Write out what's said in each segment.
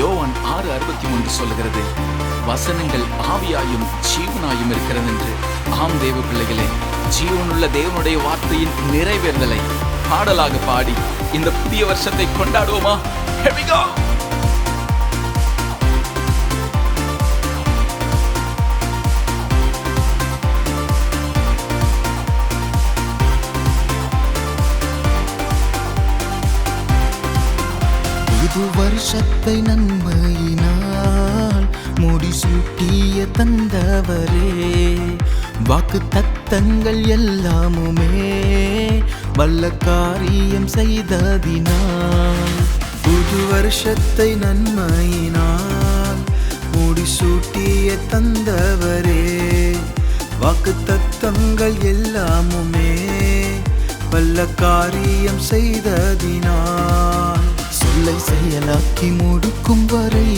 யோவான் 6:63 சொல்லுகிறது, வசனங்கள் ஆவியாயும் ஜீவனாயும் இருக்கிறது என்று. ஆம் தேவ பிள்ளைகளே, ஜீவனுள்ள தேவனுடைய வார்த்தையின் நிறைவேறுதலை பாடலாக பாடி இந்த புதிய வருஷத்தை கொண்டாடுவோமா? Here we go! புது வருஷத்தை நன்மையினால் முடிசூட்டிய தந்தவரே, வாக்கு தத்தங்கள் எல்லாமுமே வல்ல காரியம் செய்ததினால். புது வருஷத்தை நன்மையினால் முடிசூட்டிய தந்தவரே, வாக்கு தத்தங்கள் எல்லாமுமே வல்ல காரியம் செய்ததினால். சொல்லை செயலாக்கி முடிக்கும் வரை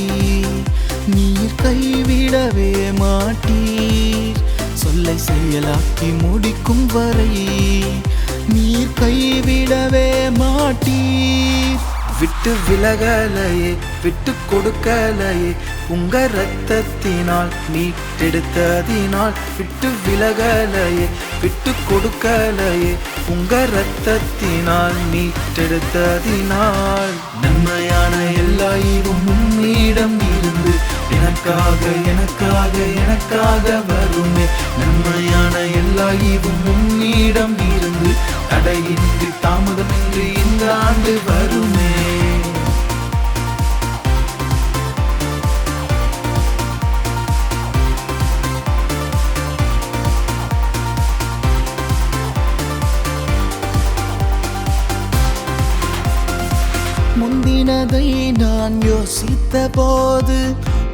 நீர் கைவிடவே மாட்டீர். சொல்லை செயலாக்கி முடிக்கும் வரை நீர் கைவிடவே மாட்டீர். விட்டு விலகலையே, விட்டு கொடுக்கலையே, உங்க இரத்தத்தினால் மீட்டெடுத்ததினால். விட்டு விலகலையே, விட்டு கொடுக்கலையே, உங்க இரத்தத்தினால் மீட்டெடுத்ததினால். நன்மையான எல்லா ஈவும் உம்மிடம் இருந்து எனக்காக எனக்காக எனக்காக வருமே. நன்மையான எல்லா ஈவும் உம்மிடம் இருந்து தடையின்றி தாமதமின்றி இந்த ஆண்டு வருமே. முந்தினதை நான் யோசித்த போது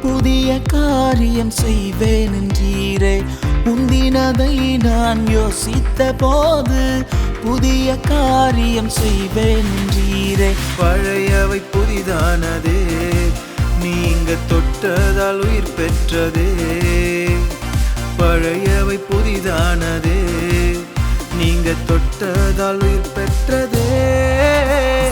புதிய காரியம் செய்வேன் என்றீரே. முந்தினதை நான் யோசித்த போது புதிய காரியம் செய்வேன் என்றீரே. பழையவை புதிதானதே, நீங்க தொட்டதால் உயிர் பெற்றதே. பழையவை புதிதானதே, நீங்க தொட்டதால் உயிர் பெற்றதே.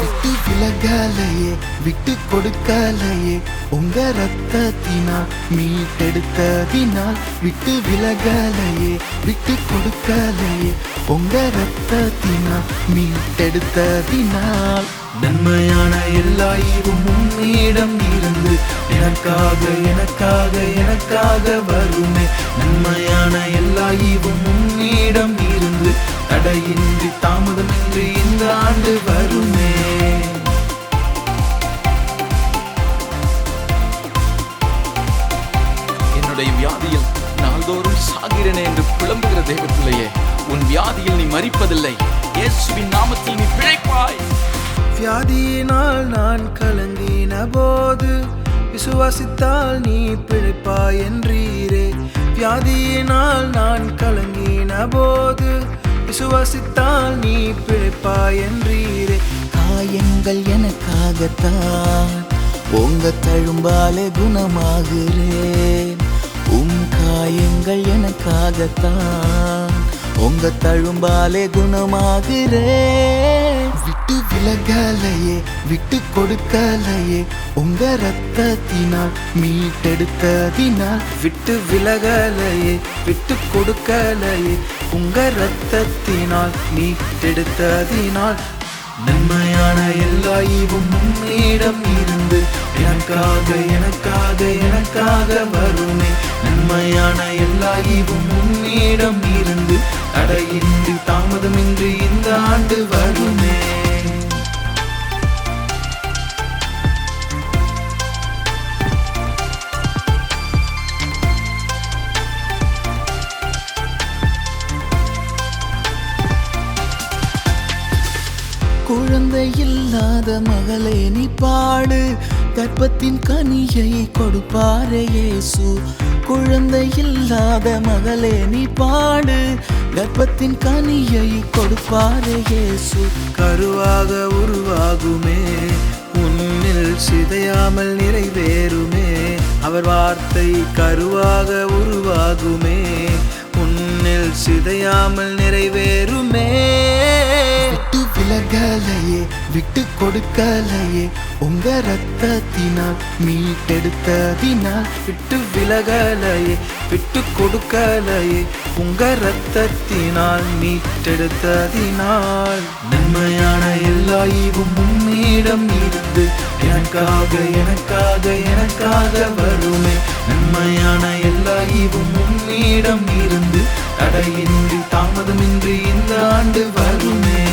விட்டு விலகலையே, விட்டு கொடுக்கலையே, உங்க இரத்தத்தினால் மீட்டெடுத்ததினால். விட்டு விலகலையே, விட்டு கொடுக்கலையே, உங்க இரத்தத்தினால் மீட்டெடுத்ததினால். நன்மையான எல்லா ஈவும் உம்மிடம் இருந்து எனக்காக எனக்காக எனக்காக வருமே. நன்மையான எல்லா ஈவும் உம்மிடம் இருந்து தடையின்றி தாமதமின்றி இந்த ஆண்டு வருமே. என்னுடைய வியாதியில் நாள்தோறும் சாகிறேனே என்று புலம்புகிற தேவப்பிள்ளையே, உன் வியாதியில் நீ மரிப்பதில்லை. இயேசுவின் நாமத்தில் நீ பிழைப்பாய். வியாதியினால் நான் கலங்கின போது விசுவாசித்தால் நீ பிழைப்பாய் என்றீரே. வியாதியினால் நான் கலங்கின போது விசுவாசித்தால் நீ பிழைப்பாய் என்றீரே. காயங்கள் எனக்காகத்தான், உங்க தழும்பாலே குணமாகிறேன். காயங்கள் எனக்காகத்தான், உங்க தழும்பாலே குணமாகிறேன். விட்டு விலகலையே, விட்டு கொடுக்கலையே, உங்க இரத்தத்தினால் மீட்டெடுத்ததினால். விட்டு விலகலையே, விட்டு கொடுக்கலையே, உங்க இரத்தத்தினால் மீட்டெடுத்ததினால். நன்மையான எல்லா ஈவும் உம்மிடம் இருந்து எனக்காக எனக்காக எனக்காக வருமே. நன்மையான எல்லா ஈவும் உம்மிடம் இருந்து தடையின்றி தாமதமின்றி இந்த ஆண்டு வருமே. குழந்தை இல்லாத மகளே நீ பாடு, கர்ப்பத்தின் கனியை கொடுப்பாரே இயேசு. குழந்தை இல்லாத மகளே நீ பாடு, கர்ப்பத்தின் கனியை கொடுப்பாரே இயேசு. கருவாக உருவாகுமே, உன்னில் சிதையாமல் நிறைவேறுமே. அவர் வார்த்தை கருவாக உருவாகுமே, உன்னில் சிதையாமல் நிறைவேறுமே. விட்டு விலகலையே விட்டு கொடுக்கலையே உங்க ரத்தத்தினால் மீட்டெடுத்ததினால் விட்டு விலகலையே விட்டு கொடுக்கலையே உங்க ரத்தத்தினால் மீட்டெடுத்ததினால் நன்மையான எல்லா ஈவும் உம்மிடம் இருந்து எனக்காக எனக்காக எனக்காக வருமே நன்மையான எல்லா ஈவும் உம்மிடம் இருந்து தடையின்றி தாமதமின்றி இந்த ஆண்டு வருமே